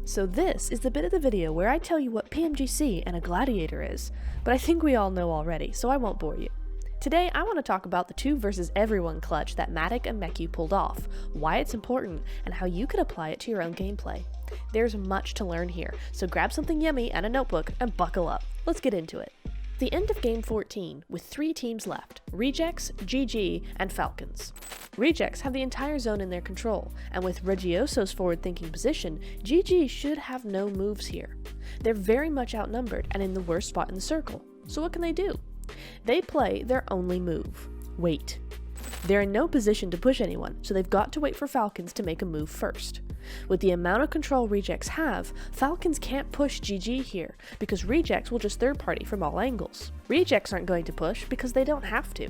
So this is the bit of the video where I tell you what PMGC and a gladiator is, but I think we all know already, so I won't bore you. Today I want to talk about the 2 versus everyone clutch that Matic and Meku pulled off, why it's important, and how you could apply it to your own gameplay. There's much to learn here, so grab something yummy and a notebook and buckle up. Let's get into it. The end of game 14, with 3 teams left, Rejects, GG, and Falcons. Rejects have the entire zone in their control, and with Reggioso's forward-thinking position, GG should have no moves here. They're very much outnumbered and in the worst spot in the circle, so what can they do? They play their only move: wait. They're in no position to push anyone, so they've got to wait for Falcons to make a move first. With the amount of control Rejects have, Falcons can't push GG here, because Rejects will just third party from all angles. Rejects aren't going to push because they don't have to.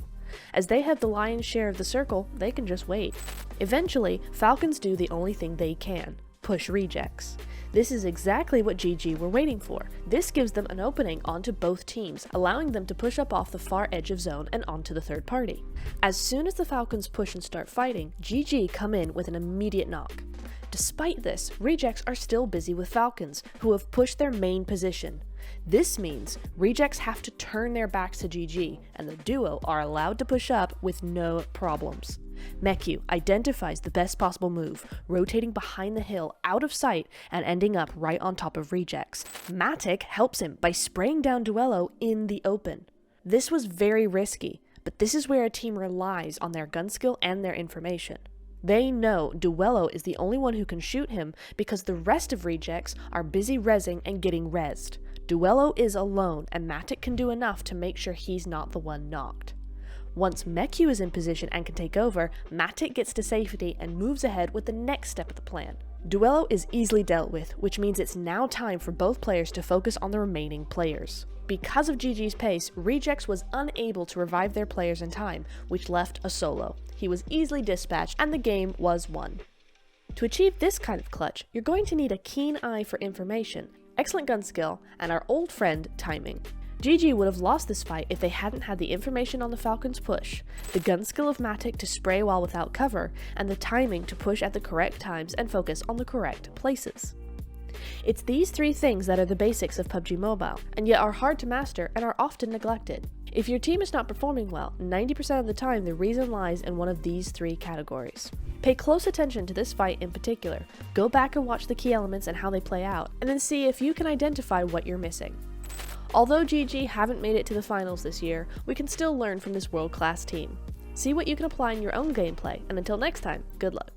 As they have the lion's share of the circle, they can just wait. Eventually, Falcons do the only thing they can: push Rejects. This is exactly what GG were waiting for. This gives them an opening onto both teams, allowing them to push up off the far edge of zone and onto the third party. As soon as the Falcons push and start fighting, GG come in with an immediate knock. Despite this, Rejects are still busy with Falcons, who have pushed their main position. This means Rejects have to turn their backs to GG, and the duo are allowed to push up with no problems. Meku identifies the best possible move, rotating behind the hill out of sight and ending up right on top of Rejects. Matic helps him by spraying down Duello in the open. This was very risky, but this is where a team relies on their gun skill and their information. They know Duello is the only one who can shoot him because the rest of Rejects are busy rezzing and getting rezzed. Duello is alone, and Matic can do enough to make sure he's not the one knocked. Once Meku is in position and can take over, Matic gets to safety and moves ahead with the next step of the plan. Duello is easily dealt with, which means it's now time for both players to focus on the remaining players. Because of GG's pace, Rejects was unable to revive their players in time, which left a solo. He was easily dispatched and the game was won. To achieve this kind of clutch, you're going to need a keen eye for information, excellent gun skill, and our old friend, timing. GG would have lost this fight if they hadn't had the information on the Falcons' push, the gun skill of Matic to spray while without cover, and the timing to push at the correct times and focus on the correct places. It's these 3 things that are the basics of PUBG Mobile, and yet are hard to master and are often neglected. If your team is not performing well, 90% of the time the reason lies in one of these 3 categories. Pay close attention to this fight in particular, go back and watch the key elements and how they play out, and then see if you can identify what you're missing. Although GG haven't made it to the finals this year, we can still learn from this world-class team. See what you can apply in your own gameplay, and until next time, good luck.